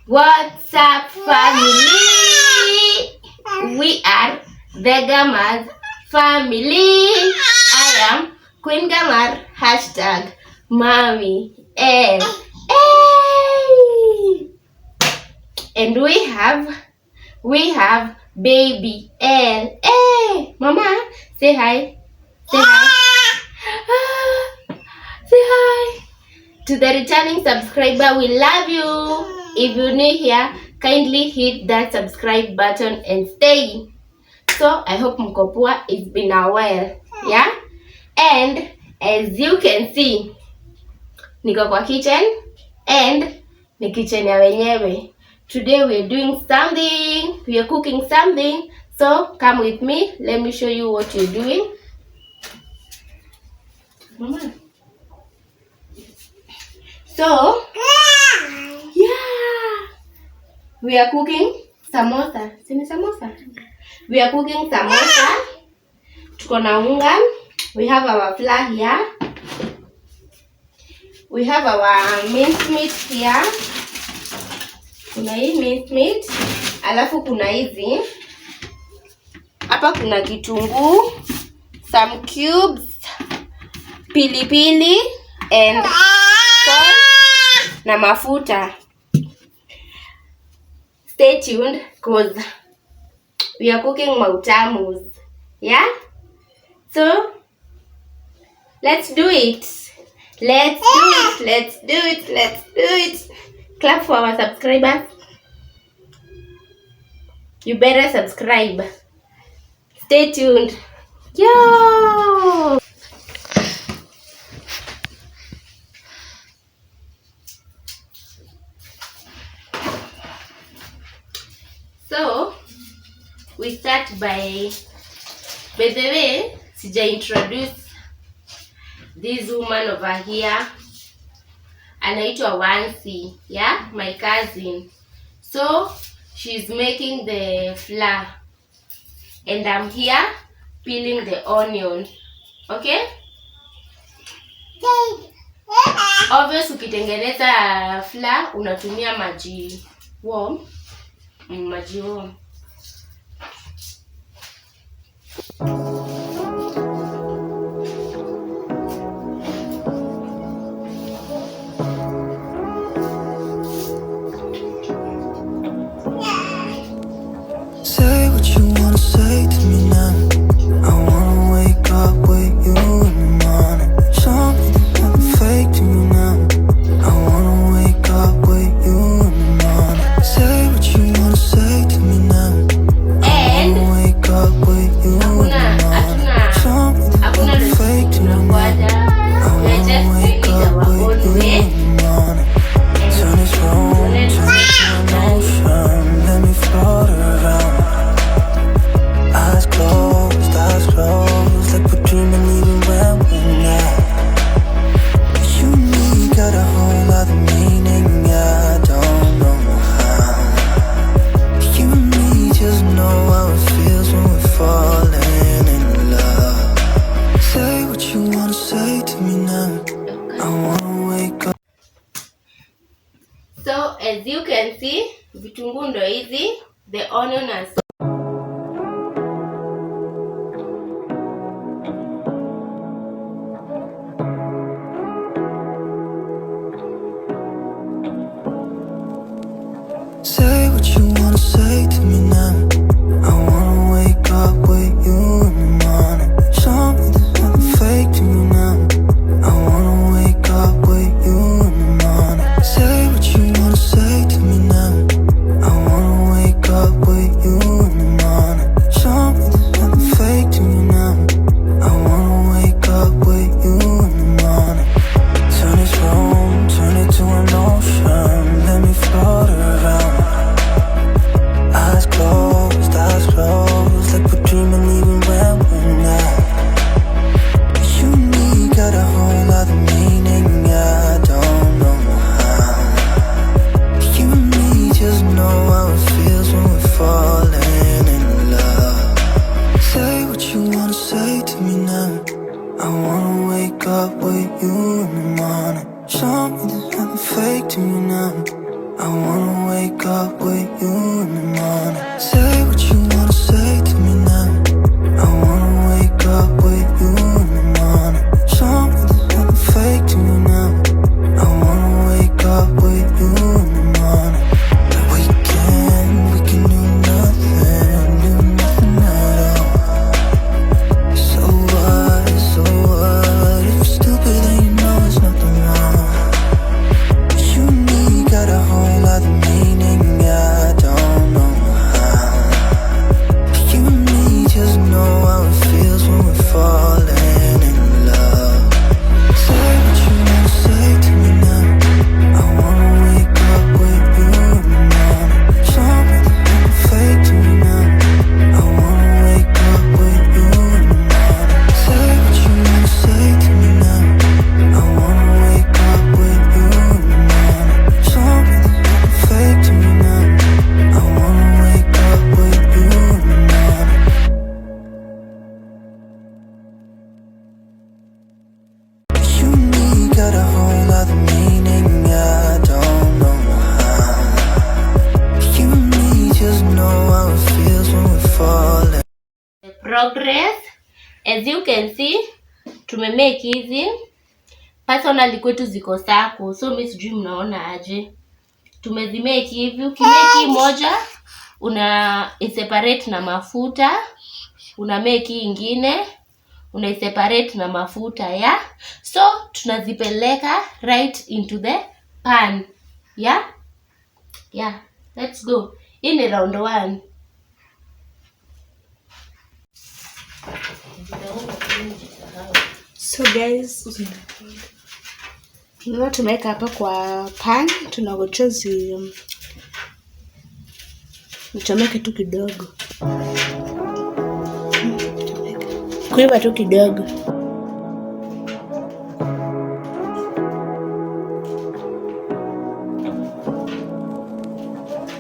What's up, family? We are the GAMARS family. I am Queen Gamar, #Mommy L. And we have baby L. Hey, Mama, say hi. Say hi. Say hi. To the returning subscriber, we love you. If you're new here, kindly hit that subscribe button and stay. So I hope mko poa. It's been a while, yeah? And as you can see, niko kwa kitchen and ni kitchen ya wenyewe. Today we are doing something. We are cooking something. So come with me. Let me show you what you're doing. Mama. So, yeah, we are cooking samosa. Sini samosa? We are cooking samosa. Tuko na unga. We have our flour here. We have our minced meat here. Kuna hii minced meat. Alafu kuna hizi. Hapa kuna kitunguu, some cubes, pilipili and salt na mafuta. Stay tuned because we are cooking mautamus. Yeah? So let's do it. Let's do it. Clap for our subscribers. You better subscribe. Stay tuned. Yo! So we start by the way, sija introduce this woman over here. Anaitwa Wansi, yeah, my cousin. So she's making the flour and I'm here peeling the onion. Okay? Obvious ukitengeneza flour unatumia maji warm. Maji warm. Say what you wanna say to me now. I wanna wake up with you in the morning. Show me there's nothing fake to me now. I wanna wake up with you in the morning. Say what you wanna say to me now. I wanna wake up with you in the morning. Show me there's nothing fake to me now. I wanna wake up with you in the morning. Turn this room, turn it to an ocean. Let me float around. Eyes closed, like we're dreaming even when we're not. You and me got a whole other meaning, yeah, I don't know how. You and me just know how it feels when we're falling in love. Say what you wanna say to me now. I wanna wake up. So as you can see, vitunguu ndo hizi, the onion and Say what you wanna say to me now. I wanna wake up with you in the morning. Show me there's nothing fake to me now. I wanna wake up with you in the morning. Say what you wanna say to me now. I wanna wake up with you in the morning. Show me there's nothing fake to me now. I wanna wake up with you in the morning. Turn this room, turn it to an ocean. Let me float around. Eyes closed, like we're dreaming even when we're not. You and me got a whole other meaning, yeah, I don't know how. You and me just know how it feels when we're falling in love. Say what you wanna say to me now. I wanna wake up with you in the morning. Show me there's nothing fake to me now. I wanna wake up with you in the morning. Say what you wanna say to me now. I wanna wake up with you in the morning. Show me there's nothing fake to me now. I wanna wake up with you in the morning. Like we can do nothing at all. So what, if you're stupid then you know there's nothing wrong. You and me got a whole other meaning, I don't know how. You and me just know how it feels when we're falling in love. Say what you wanna say to me now. I wanna wake up with you in the morning. Show me there's nothing fake to me now. I wanna wake up with you in the morning. Say what you wanna say to me now. I wanna wake up with you in the morning. Show me there's nothing fake to me now. I wanna wake up with you in the morning. You and me got a whole other meaning, I don't know how. You and me just know how it feels when we're falling. The progress, as you can see, tumemake hizi. Personally kwetu ziko sako, so mimi sijui mnaona aje. Tumezimake hivi. Ukimake moja una separate na mafuta, una make ingine una separate na mafuta, yeah. So tunazipeleka right into the pan, yeah. Let's go. Hii ni round 1. So guys, tunataka tumeweka hapa kwa pan, tunangoja nichomeke tu kidogo. Kuiva tu kidogo.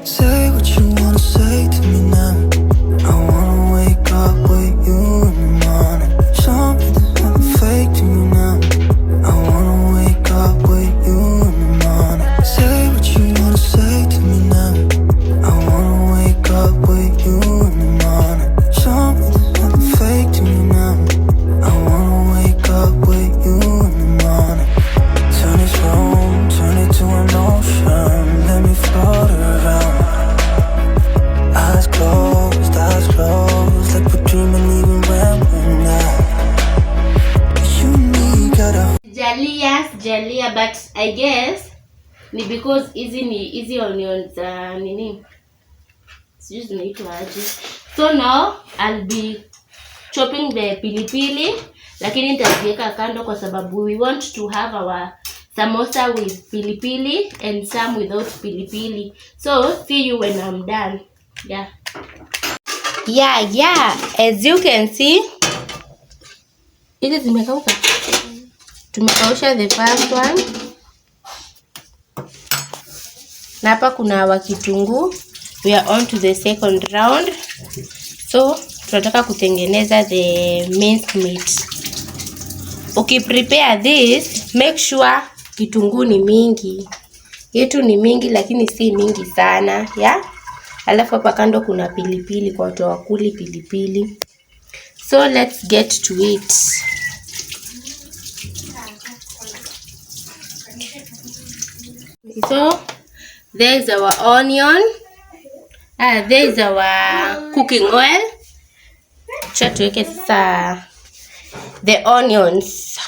Say what you wanna say to me now. I wanna wake up with you in the morning. Show me there's nothing fake to me now. I wanna wake up with you in the morning. Say what you wanna say to me now. I wanna wake up with you in the morning. Show me there's nothing fake to me now. I wanna wake up with you in the morning. Turn this room, turn it to an ocean. Let me float around. Eyes closed, like we're dreaming even when we're not. You and me got a Jalia, but I guess ni because easy onions nini sijui zinaitwa aje. So now I'll be chopping the pilipili, lakini nitaziweka kando kwa sababu we want to have our samosa with pilipili and some without pilipili. So see you when I'm done. Yeah. As you can see, hizi zimekauka. Tumekausha the first one. Na hapa kuna wa kitunguu. We are on to the second round. So tunataka kutengeneza the minced meat. Ukiprepare this, make sure kitunguu ni mingi. Yetu ni mingi lakini si mingi sana, yeah? Alafu hapa kando kuna pilipili kwa watu wakuli pilipili. So let's get to it. So there's our onion. There's our cooking oil. Acha tuweke sasa the onions.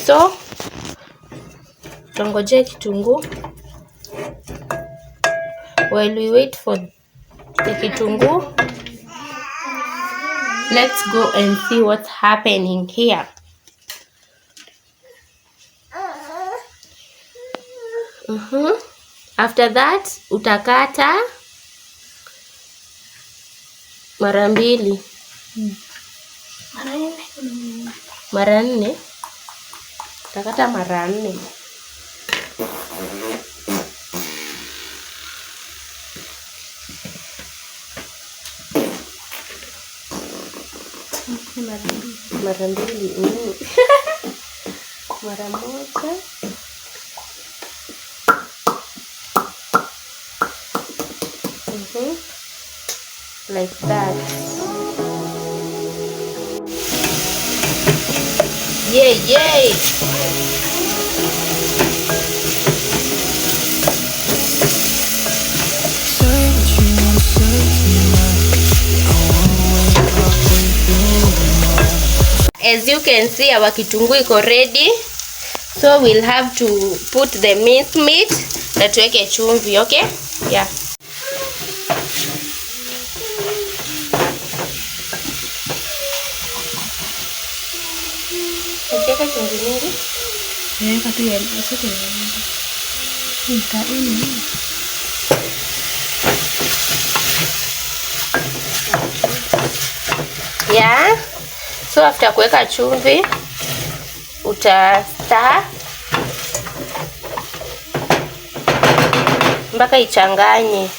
So tungoje kitunguu. While we wait for the kitunguu, let's go and see what's happening here. After that utakata mara mbili. Mara nne. Utakata mara 4. mara mbili. Mara moja. Like that. Yay, yay. As you can see, our kitunguu iko ready. So we'll have to put the minced meat na tuweke chumvi, okay? Yeah. Weka chumvi nyingi. Weka tu ya usiku nyingi. Nitaini. Yeah. So after kuweka chumvi uta stir mpaka ichanganye.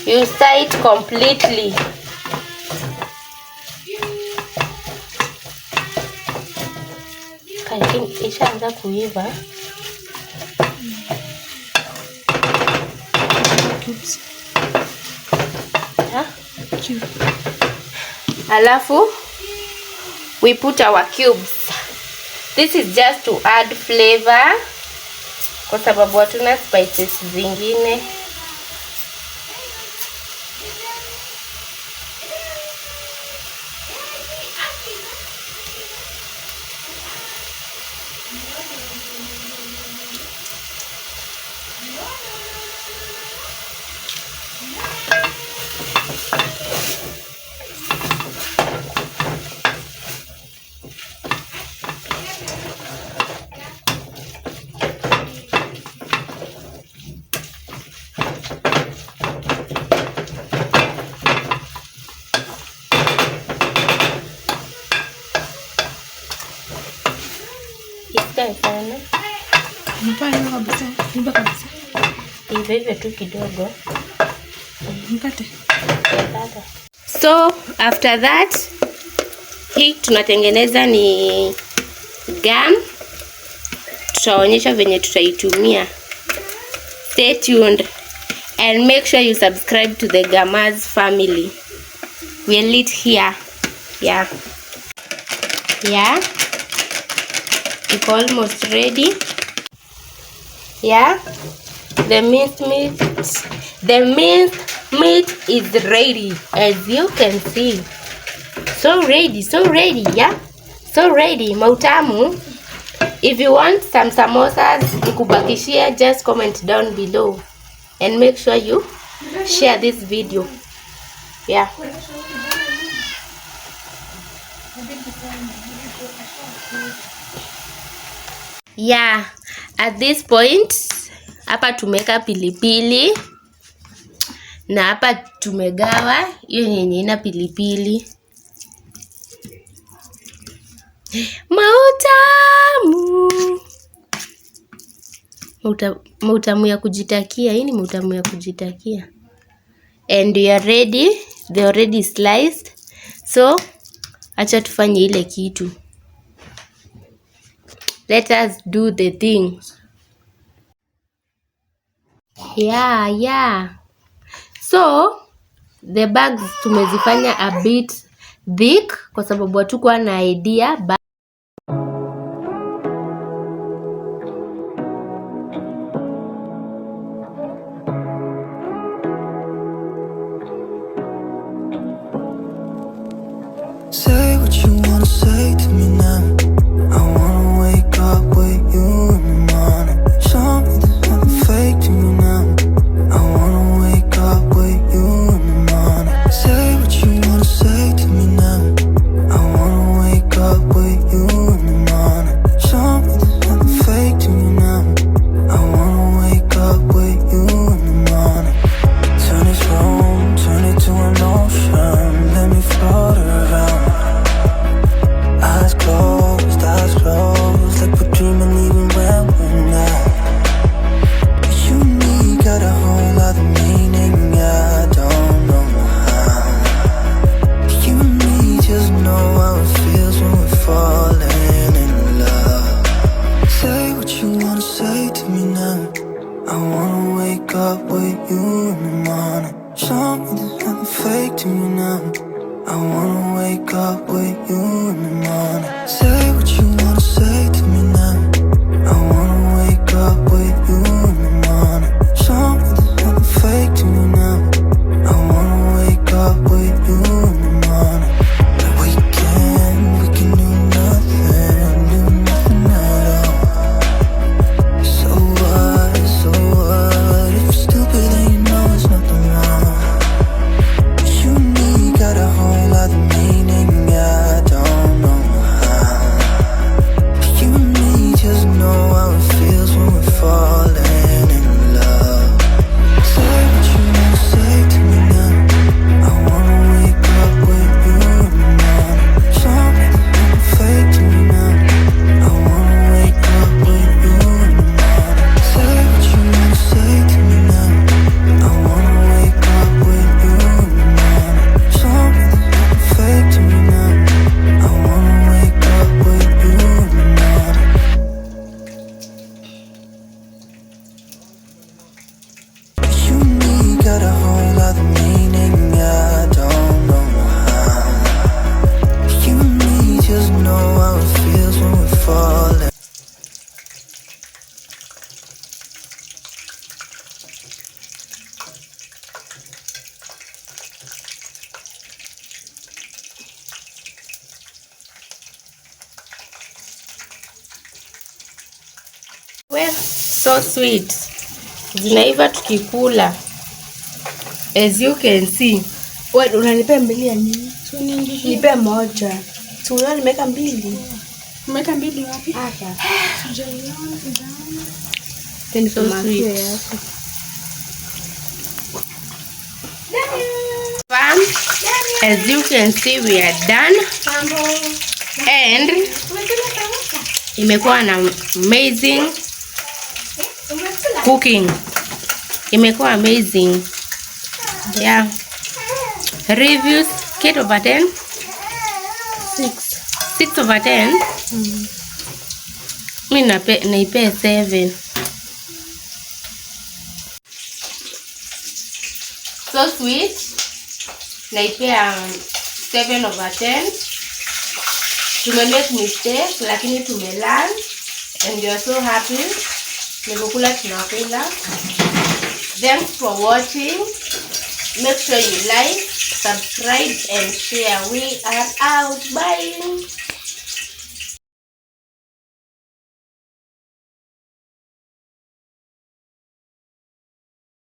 You stir it completely. Lakini ishaanza kuiva. Alafu we put our cubes. This is just to add flavor kwa sababu hatuna spices zingine. Sana. Mpaka kabisa. Iva kabisa. Iva tu kidogo. Mkate. So after that, hii tunatengeneza ni gam. Tutaonyesha venye tutaitumia. Stay tuned and make sure you subscribe to the GAMARS family. We'll eat here. Yeah. Yeah. It's almost ready. Yeah. The minced meat is ready, as you can see. So ready, yeah. So ready, mautamu. If you want some samosas nikubakishia, just comment down below and make sure you share this video. Yeah. Yeah, at this point hapa tumeka pilipili na hapa tumegawa hiyo yenye ina pilipili. Mautamu ya kujitakia. Hii ni mautamu ya kujitakia. And you are ready. They already sliced. So acha tufanye ile kitu. Let us do the thing. Yeah. So the bags tumezifanya a bit thick kwa sababu hatukuwa na idea. Say what you wanna say to me now. I wanna wake up with you in the morning. Show me there's nothing fake to me now. I wanna wake up with you in the morning. Say what you wanna say to me now. I wanna wake up with you in the morning. Show me there's nothing fake to me now. I wanna wake up with you in the morning. Turn this room, turn it to an ocean. Let me float around. I wanna wake up with you in the morning. Say what you wanna say to me now. I wanna wake up with you in the morning. Show me there's nothing fake to me now. I wanna wake up with you in the morning. Like we can do nothing at all. So what, if you're stupid then you know there's nothing wrong. You and me got a whole lot of meaning, I don't know how. You and me just know how it feels when we're falling in love. Say what you wanna say to me now. I wanna wake up with you in the morning. Show me there's nothing fake to me now. I wanna wake up with you in the morning. Say what you wanna say to me now. I wanna wake up with you in the morning. Show me there's nothing fake to me now. I wanna wake up with you in the morning. You and me got a whole lot of meaning, I don't know how. You and me just know how it feels when we're falling. Well, so sweet. Zinaiva tukikula. As you can see. Wewe unanipea mbili ya nini? Nipe moja. Tunaona nimeweka mbili. Nimeweka mbili wapi? Hapa. Sijaiona. Tena So sweet. Fun. As you can see, we are done. And imekuwa na amazing cooking. Imekuwa amazing. Yeah. Reviews 8 over 10. 6 over 10. Mimi naipea 7. So sweet. Naipea 7 over 10. Tumemake mistakes lakini tumelearn and we are so happy. Nimekula tunakula. Thanks for watching. Make sure you like, subscribe and share. We are out. Bye.